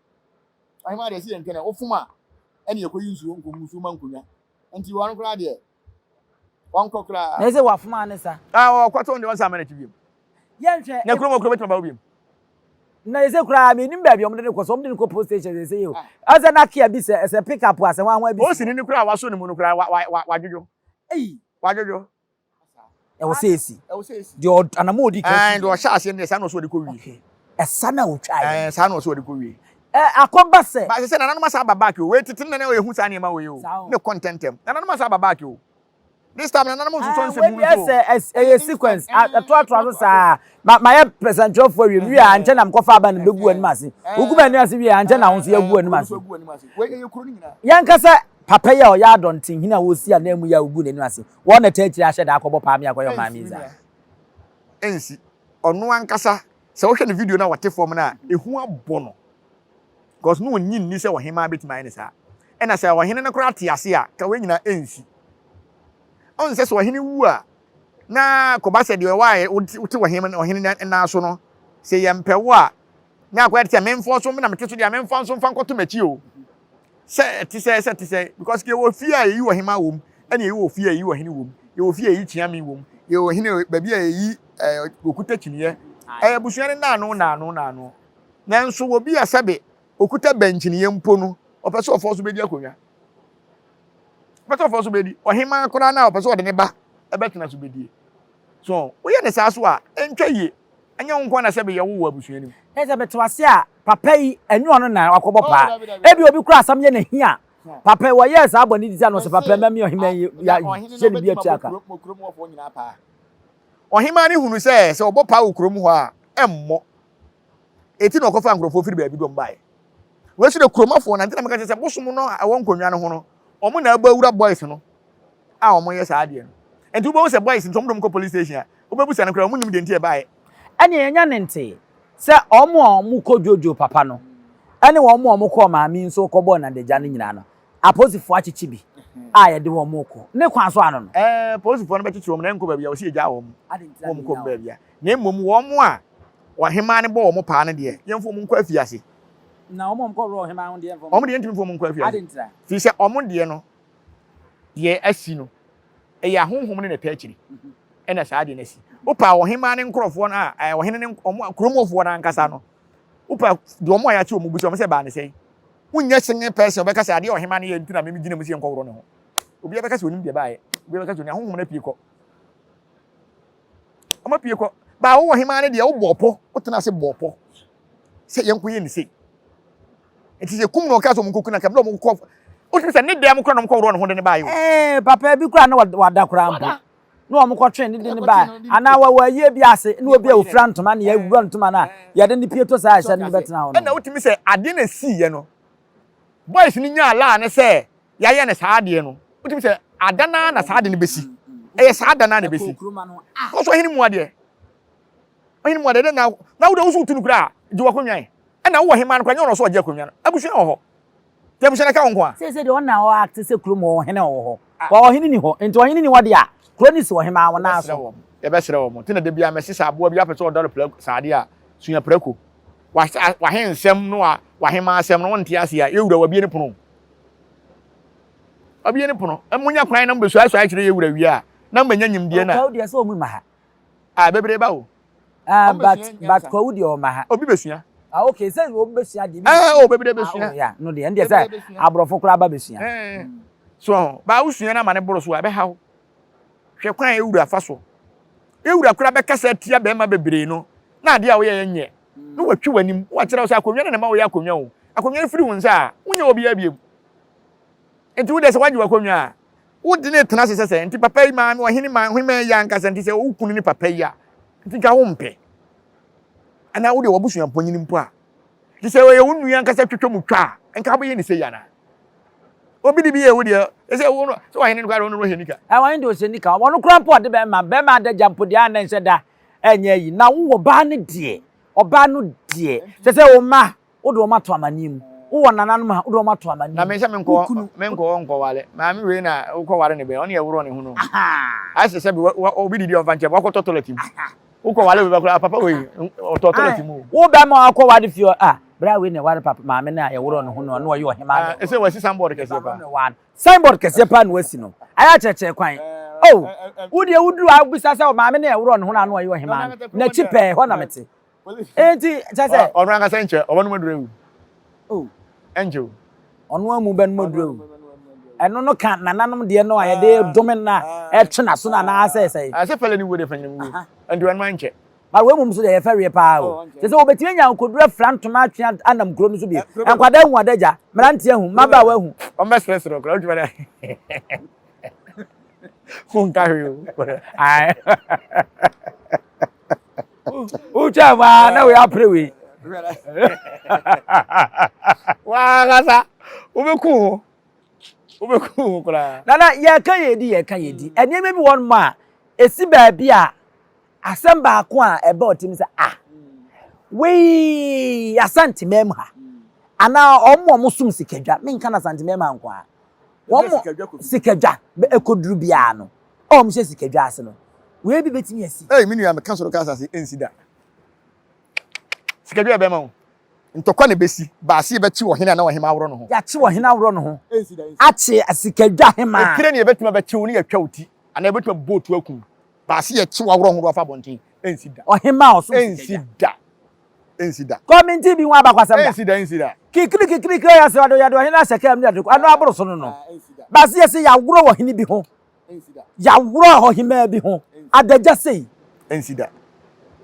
Hemaa de se ye ntwa ofuma ene ye koyi nsuo nkomusu mankunya. Enti wanu kra de. Wanko kra. Na se wafuma ne sa. Ah, kwato de wansa mana tibiem. Ye nhwe. Na kuro betima ba obiem. Na ese kura me nim baabi omde ne ko so omde ne ko post station ese yo aza na kia bi se pick up ase wan bi o sini ni kura waso ne mu no kura wadwojo wadwojo e wo se esi di anamo odi ka and o sha ase ne sa no so de ko wi esa na wo twa sa no so de ko wi akoba se ba se na nanoma sa babak o we titin na ehu sa ne ma we o ne contentem na nanoma sa babak o this time na nanoma so so se mu yes a sequence to sa my present job for you we anche na mkofa aba na begu ani mase oguma ni ase we anche na ho so yagu ani mase we ye kuro ni nyina yankasa papa ya o ya dontin hina wo si ana mu ya ogu ni mase wo na ta kiri ahye da akobo pa me akoyo maami za ensi ono ankasa se wo hwe ne video na wote form na ehu abo no because no nyin ni se Hemaa betima ne sa ena se Ohene ne kura te ase a ka we nyina ensi on se so Ohene wu a na ko ba se de wa uti Ohene na so no se ye mpewo a na akwa te memfo so me na mete so de memfo so mfa nkoto machi o se ti se because ke wo fie a yi Hemaa wom ena yi wo fie a yi Ohene wom ye wo fie a yi Chiami wom ye Ohene ba bi a yi okuta chiniye busuane na no nanso wo bi asabe okuta benchiniye mpo no opese ofo so bedi akonwa opese ofo so bedi Hemaa kora na opese ode ne ba ebetena so bedi so wo ye ne sa so a entwa ye anya nko na sabe ye wo abusuani mu eze betwase a papa yi enyo no na akobo pa ebi obi kura asam ye na hia papa wo yes aboni dizia no so papa mami Hemaa ya je ne bi atiaka Hemaa ni hunu se obo pa okrom ho a emmo eti no kofa nkrofo firi ba bi dom bae we su de kromafo na ntina meka se bosom no awon konwa no ho no omo na aba wura boys no a omo ye sa ade no enti wo se boys ntom dom ko police station a obebusa na kra omo nim de ntie bae ene yenya nente se omo ko jojo papa no ene omo ko maami nso ko bo na deja no nyina no aposifo achichi bi a ye de omo ko ne kwan so ano no aposifo no bechichi omo na nko ba bia wo se eja omo ko ba bia na emom wo omo a Hemaa ne bo omo pa ne de yemfo omo nkwa afiase na omo mko ro Hemaa ho de yemfo omo de ntimi fo omo nkwa afiase fi se omo de no de asi no ya honhom ne na ta akiri ena saa de na si opa Hemaa ne nkrofo na Ohene ne omo kromofo na ankasa no opa de omo ya chi omo buso omo se ba ne sei unya singe person be kasa de Hemaa ne ye ntina me gina musie nkwo woro ne ho obi be kasa onim de baaye obi be kasa onim honhom na pie ko omo pie ko ba wo Hemaa ne de wo bopo wotena se bopo se yenko ye ni se enti se kum no ka so mkoku na kabla mo ko o ti se ne de am kro no mko woro ne ho de ne baaye papa bi kura na wada kura mpo no omo ko twen de ne ba ana wa ye bi ase na obi a ofra ntoma na ya wura ntoma na ya de ne pie to sa ahye ne betena ho na wotimi se ade na si ye no boys ni nya ala ne se ya ye ne sa ade no wotimi se adana na sa ade ne besi sa adana na besi ko so Ohene mu ade Ohene mu ade na wo do usu tunu kura ji wa konwan na wo Hemaa no kwa nya no so oje konwan abusu na ho te abusu na ka won ko a se de ona o act se kuro mo Ohene ho wa Ohene ni ho enti Ohene ni wade a chronis wo Hemaa wo na so ye be sere wo mo tina de bia mesisa abo bia pese odor plak saade a sunya prako wa hensem no a wa Hemaa asem no wonte ase a ewura wa bie ne pono abie ne pono emunya kwan na mbesu aso a kire ewura wi a na mbanya nyimdie na Kwahu de so mu maha bebre ba wo but Kwahu de o maha obi besua okay say obi besua de bebre besua ya no de ende say abrofo kura ba besua so ba usua na mane boro so a be hawo hwe kwan ewura fa so ewura kura be kasa tia be ma bebre no na ade a wo ye nye no watwi wanim wo kire wo say akonwa na ma wo ye akonwa wo akonwa firi wo nsa wonya obi abiem enti wo de se waji akonwa wo de ne tena sese enti papa yi ma Hemaa ya nkasa enti se wo kunu ni papa yi a enti ka wo mpe ana wo de wo busu yamponyini mpo a enti se wo ye wonu ya nkasa twetwa mu twa enka bo ye ni se ya na Obi di bi e wo de. E say wo no. So Ohene no kwa no henika. I want to say nika. Wono krampo de be ma de jampo de anan se da. Enye yi. Na wo ba ne de. Oba no de. Se wo ma, wo do ma to amanim. Wo nananom ma, wo do ma to amanim. Na me se me nko wale. Ma me we na wo ko ware ne be. Oni e woro ne hu no. I say be obi di of anche. Wo ko toilet mu. Wo ko wale be ba papa we. O toilet mu. Wo ba ma akọ wade fio bra we ne ware papa ma me na ye woro no ho no ye Ohema. E say wasi signboard kese pa. Signboard kese pa no wasi no. Aya cheche kwan. Oh, wo de wuduru abisa say ma me na ye woro no ho na ye Ohema. Na chipe ho na mete. Enti chese ono anga senche, obo no maduru. Oh, Angel. Ono amu ben maduru. Eno no kan nananom de no aye de domen na e twe na so na na say. I say fella ni wo de fanyam wo. And do an manche. But we mum so dey ferry pa o. Say we betime nya nkodura frantoma atwe anam kuro no so bi. Enkwada hu adaja, mrantie hu, maba wa hu. O me stress ro kro jwa na. Fun carry. Ai. Ucha ma na we apre we. Wa gasa. Obeku kura. Na ye kan ye di. Eneme bi won ma esi ba bi a asem ba ko a ebe otim se we asante mem ha ana omo sum sikadwa me nka na asante mem ha nko a omo sikadwa ekoduru bia no omo hye sikadwa ase no we bi betimi asi Me nua me kansoro kasa se ensida sikadwa be ma wo ntokwa na besi ba ase be chi Ohene na Ohema awro no ho ya chi Ohene awro no ho ensida achi sikadwa Hemaa ekire ne betuma be chi wo ne ya twa oti ana betuma botu akum ba ase ye chi awro ho do fa bonten ensida Ohema oso ensida comment bi nwa abakwasam da ensida kikiri ya se wado ya do Ohene aseka am ya ano abro so no ba se ye se ya woro Ohene bi ho ya woro Ohema bi ho adaja sei ensida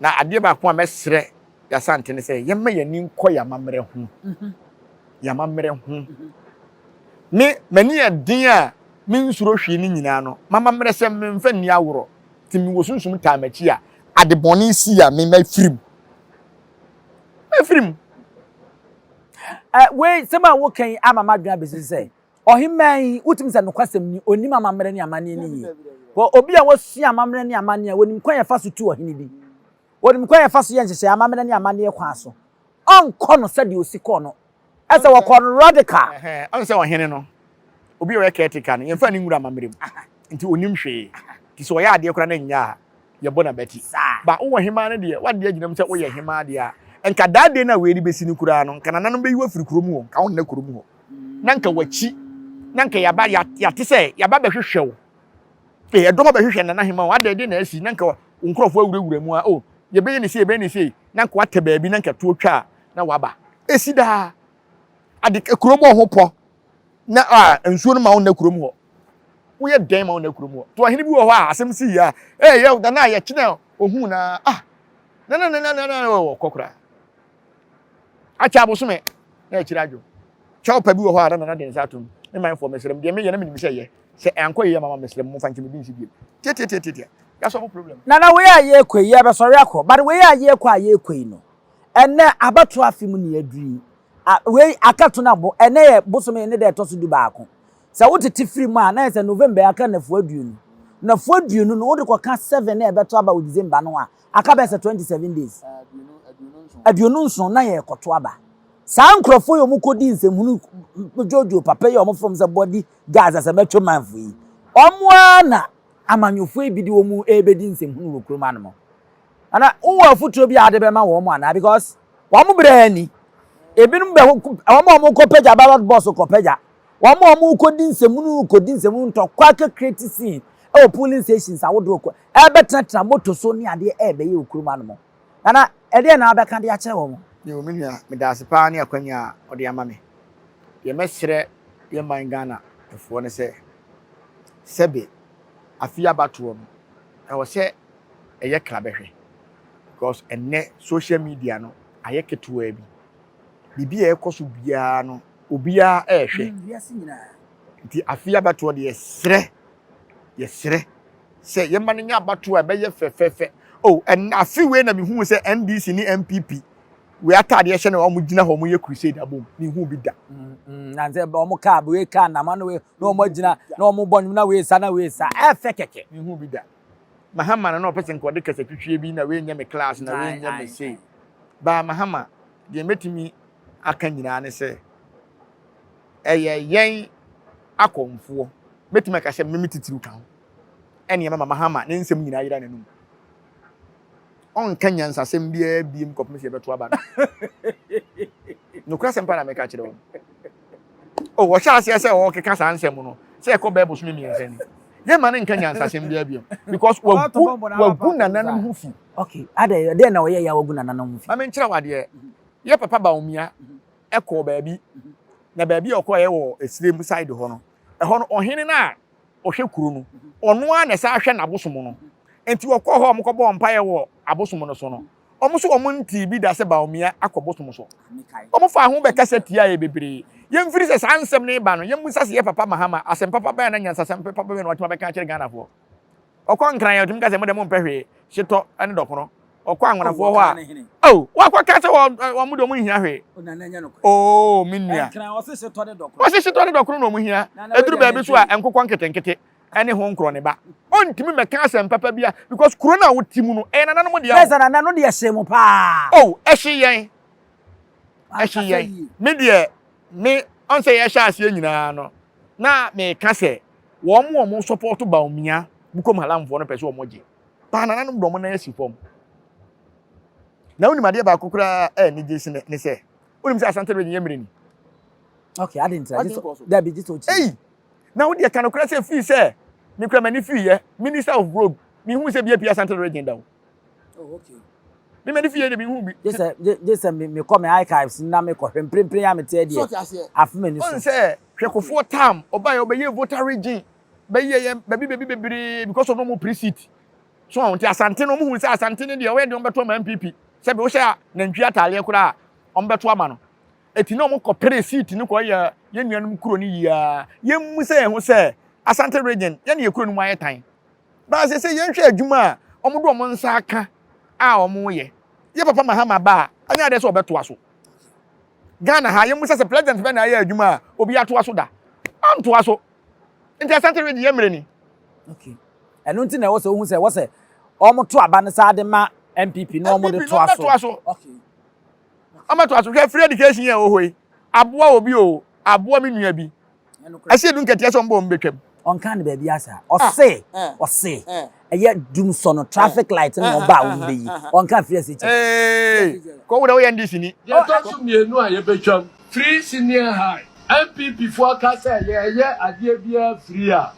na ade ba ko a mesre ya sante ne se ye me yani nko ya mamre ho ya mamre ho me mani adin a me nsuro hwe ni nyina no mama mre se me mfa ni aworo timi wosunsum tamachi a ade boni si ya me mafirim we sema wo kan ama madwa besi se Ohema yi utim se nokwasem ni onim amamre ni amane ni yi ko obi a wosu amamre ni amane a wonim kwan ya fa so tu Ohene bi wonim kwan ya fa so ye nhye amamre ni amane kwa so onko no se de osiko no ese wo kon radical on se Ohene no obi o ye caretaker no ye mfa ni ngura amamre mu nti onim hwe ti so ya ade kora na nya ye bona beti ba wo Hemaa no de wade aginam se wo ye Hemaa de a enka dade na we ri besi ni kura no kana nanom be yiwa firi kurom ho ka won na kurom ho nanka wachi nanka yaba ya te se yaba be hwehwe wo e do ba hwehwe na Hemaa wade de na asi nanka nkrofo awurawura mu a o ye be ne se nanka wate baabi nanka to twa na waba esida ade kurom ho po na nsuo no ma won na kurom ho wo ye den ma won na kurom ho to Ohene bi wo ho a asem si ya ye da na ye kina ohun na na kokora acha abosume na ekirajo chawpa bi wo ho ara na den satum me man for mesrem de me ye na me nimse ye se enko ye mama mesrem mo fanke me bin sibie tie ya so problem na we aye ekwe ye be sori akọ but we aye ekwe no ene abato afim ne aduri we akato na bo ene ye bosume ne de toso du baako se wo tete free mu a na se November aka na fu aduonu no wo de kwa ka 7 na ebeto aba wo December no a aka be se 27 days aduonu nso na ye koto aba saa nkrofo yo mukodi nsemhunu jojo papa ye omo from the body gas as a metro manfo yi omo na amanyofo ebidi wo mu ebedi nsemhunu wokro ma no ana wo afuturo bi ade be ma wo mo ana because wo mo brani ebinum be omo ko peja ballot box ko peja omo kodi nsemhunu to kwa ka create scene e polling stations awodo ko e betra moto so ni ade e be ye wokro ma no ana ede na abeka de a kire wo mo yo menua me da sepa ne akwanya ode ama me ye mesre ye man Ghana efo ne se sebe afia batuo no e wo se eye klabehwe because enne social media no aye ketewa bi bibia ekoso bia no obia ehwe nti afia batuo de ye sre se ye man nya batuo be ye fefefe oh en afiwe na me hu se NDC ni MPP we atade ye hye na omo gina ho mo ye crusade abom ni hu bi da na nze omo ka we ka na ma no we na omo gina na omo bonu na we sa efe keke ni hu bi da mahama na person ko de kasa twitwe bi na we nya me class na we nya me say ba mahama de metimi aka nyina ne se yen akomfo metimi aka se memi titiru kan ene mama mahama ne nsem nyina yira nanum on kan nyansasem bia biem kopme se beto aba no kwasem pa na meka kire won o wo sha ase o keka sa nsem no se ko be bosu mi nsem ye ma ne nkan nyansasem bia biem because wagu nananum hu fi okay ade na wo ye ya wagu nananum hu fi ma me nkira wade ye papa ba omia eko baabi na baabi okoye wo esrem side ho no ho no ohene na ohwe kuru no ono a na sa ahwe na bosom no enti wo kɔ ho mo kɔ bɔ mpae wo abosom no so no omo so omo nti bi da se ba omia akɔbosom so omo fa ho be kasa tia ye bebre ye mfiri se sansem ne ba no ye musa se ye papa mahama asem papa ba na nyansa sem papa ba no watuma be ka kire Ghana fo okɔ nkran ye tum ka se mo de mo mpehwe hyeto ane dɔkono okɔ anwonafo ho a oh wa kwa ka se wo mo de mo hia hwe oh minua nkran wo se hyeto de dɔkono wo se hyeto de dɔkono no mo hia eduru ba bi so a enkokɔ nketenkete ane ho nkro ne ba ontimi meka asem papa bia because kuro na wotimu no e nananom de ya na nanu de hyem pa oh ehye yen me de me on say ye sha ase nyina no na me ka se wo mo support ba omia bukom halamfo no pese wo moje pa nananom do mo na yasi fom na woni made ba kokura ni jesi ne se woni se asante re nyemre ni okay I didn't that be this ochi eh na wo de kan kokura se fi se me kura mani fi ye minister of road me hu se bia Appiah Central region da oh okay me mani fi ye de me hu bi just me come archives na me ko hwemprempren ya me te de afme ni so on se hwekofo tam oba ye obeye voter region be ye bebre because of no more precinct so on ti asante no mu hu se asante ne de we de on beto ma MPP se be wo sha na ntwi atale kura on beto ama no eti no mo ko precinct ni ko ye nuanum kuro ni ya ye mu se ho se Asante region ye ne ekuro no mu ayetan ba se ye nhwe adwuma a omo do omo nsa aka a omo ye papa mahama ba anya de so obeto aso Ghana ha ye mu se president be na ye adwuma a obi ato aso da anto aso nti Asante region ye mre ni okay eno nti na wo se omo to aba ne sa de ma MPP no omo de to aso okay omo to aso hwe free education ye ohoi aboa obi o aboa me nua bi Asiedu nketia so mbo mbetwam on kan be bia sa ose eye dumso no traffic light no ba wo be on kan free se ko wo ye ndisi ni ye to so mienu a ye betwam free senior high MPP forecast ye ade bia free a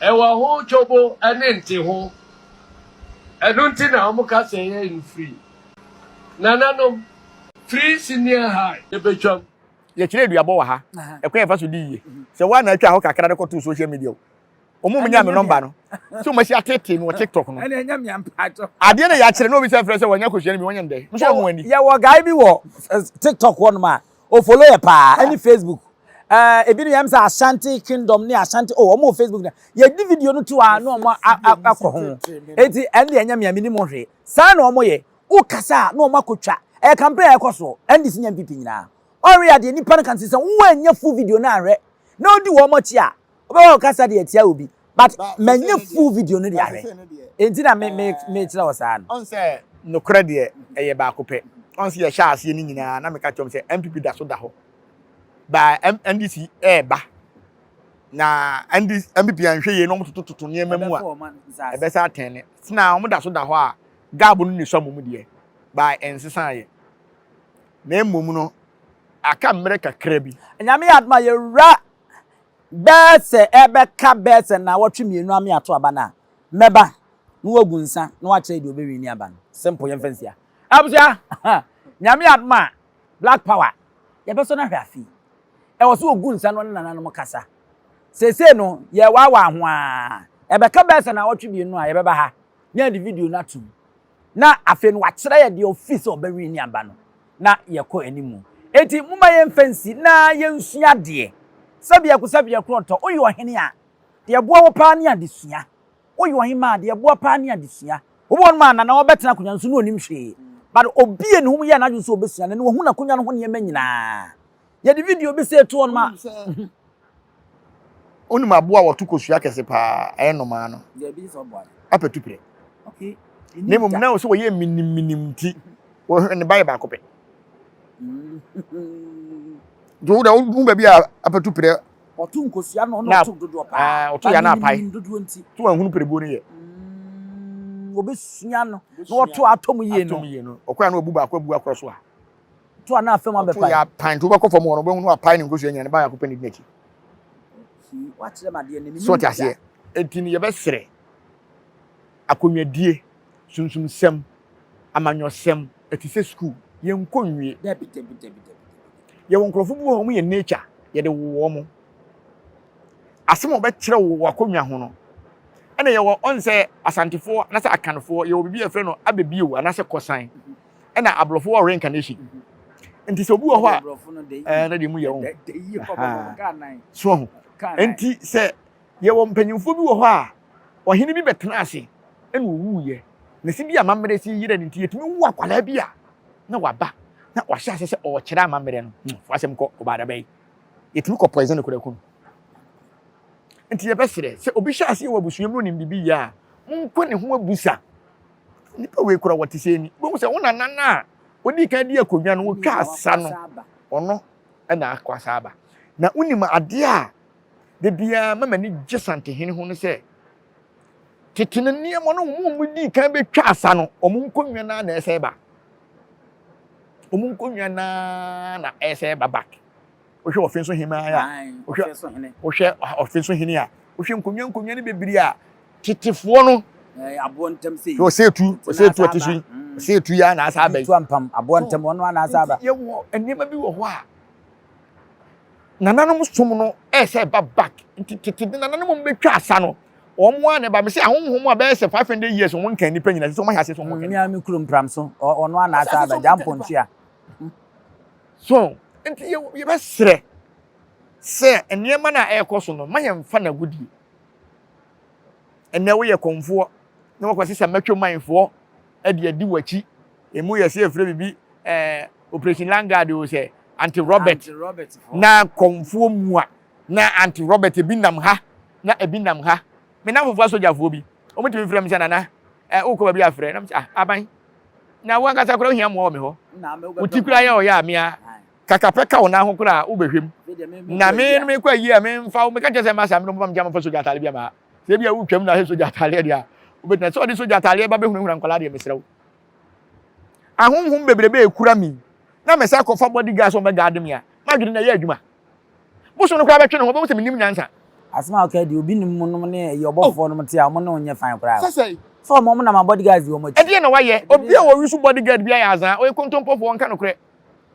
e wa ho chobo ene nti ho enu nti na omo ka se ye in free nananom free senior high ye betwam ye kire duabo wa ha ekwa ye fa so di ye se wa na atwa ho kakra de ko to social media omo munya me number no so ma si atete no TikTok no ene nya me ampato ade na ya kire no bi se frɛ se wanya ko hwere mi wanya ndɛ so wo ani ye wo guy bi wo TikTok one ma o follow ye pa any Facebook ebinu yam sa Ashanti Kingdom ni Ashanti omo Facebook na ye di video no to a no omo akɔ ho enti ene nya me amini mo hwe sa na omo ye o kasa na omo akotwa campaign ekoso ende sinya MPP nyina ori de nipa kan se wanya full video na ahwe na odi wo mo chi a obewo kasa de atia obi but manya full video no de ahwe enti na me kira wasa on se no kra de eye ba akopɛ on se ye sha ase ni nyina na me ka chom se MPP da so da ho ba NDC ba na MPP anhwe ye no mtototo ne mamu a ebe sa atene na omo da so da ho a gabo no ni so mo de ba ensesa ye na emom no aka mmere kakra bi nyame adma ye ra bese ebeka bese na wotwe mienu ame ato aba na meba no wagu nsa no wa kire de obewi ni aba no simple yem fancy abuja nyame adma black power ye beso na hwe afi e wo so ogu nsa no nananom kasa sese no ye wa ho a ebeka bese na wotwe mienu a ye beba ha nya di video na tum na afi no wa kire ye de office obewi ni aba no na ye ko animu eti muma ye fancy na ye nsua de sabia kronto oyi ohene a de boa wo pa ne adesua oyi ohema de boa pa ne adesua wo bon ma na wo betena kunya nso no onim hwe but obi en hum ye na so obesua ne wo hu na konya no ho ne ma nyina ye de video be say to on ma oni maboa wo to kosua kese pa normal no ye bi so boy apetu pire okay ne mum na so wo ye minim ti wo ne bae ba ko pe do da wo ba bia apetu pire otu nkosua no no to dodo pa otu ya na apai dodo nti to wa hunu pire bo ne ye obesua no no to atom ye no okwa na obu ba kwa bu akro so a to na afem abepa to ya pan to ba ko fom no be hunu apai ne nkosua nya ne ba ya ko pe ne dinaki watch them ade ne so ti ase entini ye be sere akonwadie sunsun sem amanyosem etise school ye nkonwie ye wonkrofo bu ho mu ye nature ye de wo mo asem obe kire wo akonwa ho no ene ye wo onse asantefo na se akanfo ye obibi afre no abebie wo na se kosan ena ablofo wo reincarnation enti se obu ho a na de mu ye wo so enti se ye wo mpanyimfo bi wo ho a ohene bi betena ase ene owu ye na si bi amamere si yire nti yetumi wu akwala bi a na waba na wahye ase se o kire amamere no fasem ko obada bai yetumi ko poison ko rekun enti ye besere se obi hye ase wo abusuam no nim bibi ya munko ne ho abusa nipa we kura wote se ni bo se wona nana odi kan di akonwa no wo twa asa no ono na akwasa aba na unim ade a de bia mama ni jesante hene ho no se titene niemo no mu di kan be twa asa no omunkonwa na ese ba omunkonwa na ese ba back ohwe ofenso Hemaa ya ohwe ofenso hene ya ohwe nkonwa ne bebiri a titefo no abo ntem sei o setu atisu setu ya na asa ba tu ampam abo ntem ono na asa ba ye wo enema bi wo ho a nananom som no ese ba back titide nananom betwa asa no omo a ne ba me se ahonhom a be se 500 years won kan ni panyina se so ma hase so won kan ni ami kurum pram so ono na asa ba jampo ntia so enti ye be sere se enema na ekoso no ma ye mfa na gudi enne wo ye konfo na wakwase se matwo manfo ade adi wachi emu ye se efre bibi operation Langard o se anti Robert na konfo mu a na anti Robert ebinam ha na ebinam ha me na fofo sojafo bi o mutimi frem se nana o ko ba bi afre na aban na wo nkasa kora hia mo o me ho utikura ya o ya amia kakapeka wo na ho kora wo behwem na me kwa yi a me mfa wo me ka chese masa me no mbam jam fa soja tale bia ma se bia wo twam na he soja tale dia wo betina so di soja tale ba behunu nkwala dia mesrew ahonhom bebrebe ekura mi na me sa ko fa bodyguard so me guard me a ma dwene na ya adwuma bo so no kora betwe no bo se me nim nyansa asma okay di obi nim no ne ye obofo no mte a mo no nye fan kora sese so mo na ma bodyguards wo mo e die na waye obi a wo wisu bodyguard bia ya azan o kontompofo wonka no kore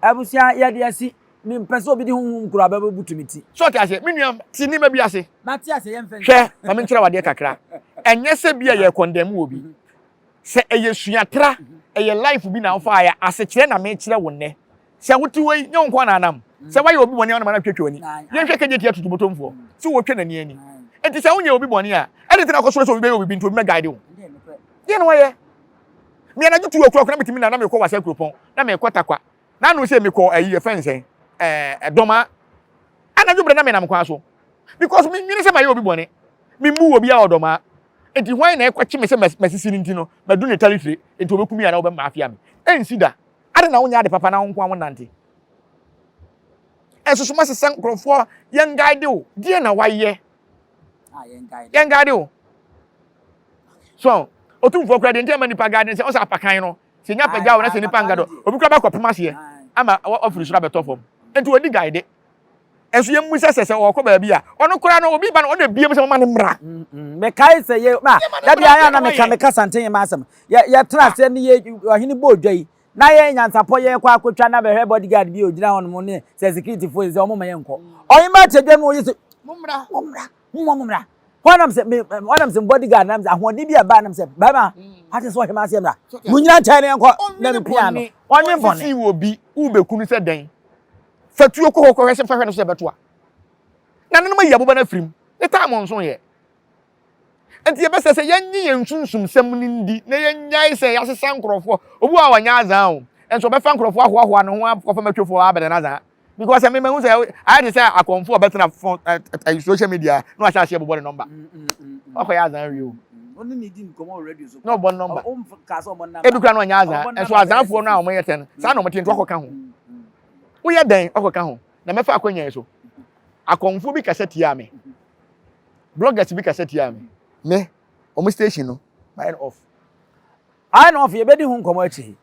abusia ya de asi mi mpese obi di hunhum kura ba butumiti so ti ase menua ti ni ma bi ase na ti ase ye mfen hwe ma me nkira wade kakra enye se bia ye condemn obi se eye suatra eye life bi na ofa ya ase kire na me kire wonne se wuti wei nye nko na anam se waye obi boni na ma na twetwe oni ye hwe keje ti atutu botomfo se wo twe na ni ani enti se wonye obi boni a ede ti na koso so obi be obi bi nto me guide wo ye no waye me na jutu okura okura mitimi na me ko wasa kropon na me kwatakwa na no se me ko ayi fense doma ana jubre na me na mkwa so because me nyine se ma ye obi boni me mu obi a odoma enti hwan na ekwachi me se masisi nti no madu ne talitre enti obekumi ara obem afia me ensida ade na wonya ade papa na wonko anwo nante enso ma sesan krofo yen guide o die na waye yen guide o so otumfo kra de enti ama nipa guide se o sa apakan no se nya pagya wo na se nipa ngado obi kra ba kwapema se ama ofuru sura betofom enti odi guide enso yem musa sese wo ko ba bia ono kra no obi ba no na biem se ma ne mra me kai se ye ma da bia ya na me ka santen ma asem ya tra se ne ye ohini bodwai na ye nyansapo ye kwa akotwa na be bodyguard bi ogina hono mo ne se security force o mo ma ye nko oyima tedwe no ye se mumra honam se bodyguard nam se ahodi bi aba nam se baba ate so Hemaa se mra munyina chane nko na me piano onye bone si wo bi ubekunu se den fatuo ko hokọ hwese fahwe no se betoa na nanu ma yabo ba na frim e ta mo nso ye enti ye be se yenye yensunsum sem ni ndi na yenyai se yasesa nkrofo obu a wanya azan o enso be fa nkrofo ahoahoa no ho akofa matwefo abede na azan because me hu say I dey say Akyemfour better social media no a share bobo number okoya azan wi o oni need nkomo already so no bon number o ka so bon number edukra no anya azan enso azanfo no a o mayeten sa no mete nto akoka ho wo ye den akoka ho na me fa akonya so Akyemfour bi kasa tia me bloggers bi kasa tia me o station no by off ye bedi hu nkomo achi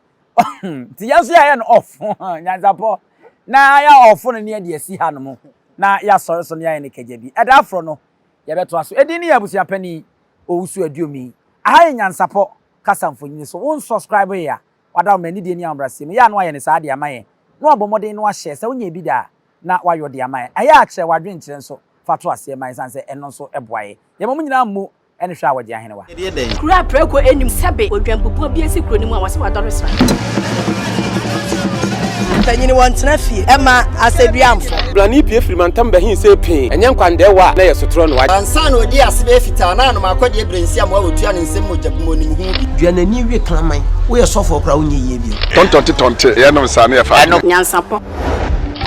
ti yanso ya no off Nyansapo na ya off no ne de si ha no mo na ya sori so ne ya ne kaja bi eda afro no ye beto aso edi ni ya busia pani owusu aduomi ayi Nyansapo kasamfo so won subscribe ya wada mani de ni ambrase me ya no aye ne sa de amaye no obomoden no ahye se wonya bi da na wayo de amaye aya akye wadwen kire so fato ase mai sanse eno so eboaye ye mo nyina mu ene hwa wode ahene wa kura preko enim sebe odwampupu bi esi kuro ni mu a wase wadore sra tanyini wontena fie ema Asiedu amfo blani pie frimantam bahin se pin enye nkwande wa na yesotro no wa ansa na odi asebe fita na no makodi ebrensi am wa otua ne nsem mojabumo ni hu duanani wie klaman wo ye sofo okra wo nye yie bi tontonte ye no sa na ye fa Nyansapo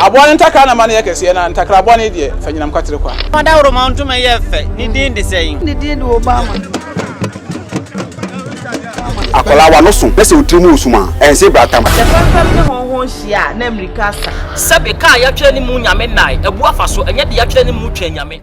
abone ntaka na mane yekese na ntakra abone de fanyinam kwatere kwa oda woro ma ntuma ye fe ni din de sei ni din de Obama akola wa no so pese utrimu usuma ense bratam fam ne honhon hia na America sa sabe ka ya twa ni mu nyame nai ebu afa so enye de ya twa ni mu twa nyame